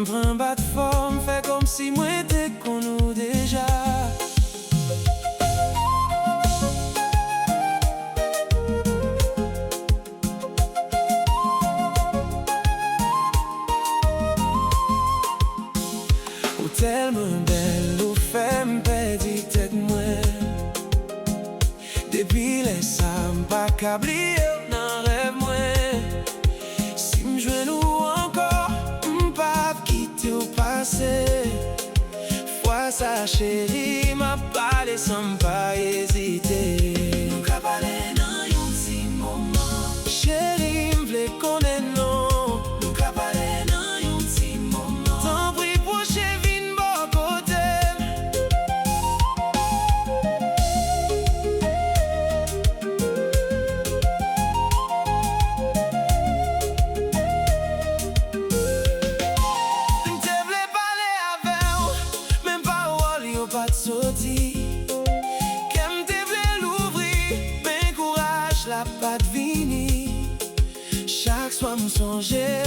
M'prends pas de forme, fais comme si moi t'es qu'on nous déjà. Ou tellement belle, ou fait m'perdre tête moi. Depuis les sammes, pas câblier dans rêve moi. Si m'jouais nous encore, m'pas quitter au passé. Fois ça chérie, m'a parlé sans pas hésiter. Nous ka parler dans yon petit moment. Chérie, m'vle connaître non. Nous ka parler dans yon petit moment. T'en prie proche vin bon côté. Pas de sortie, qu'aime te vle l'ouvrir, mais courage la pas de vini. Chaque soir me songer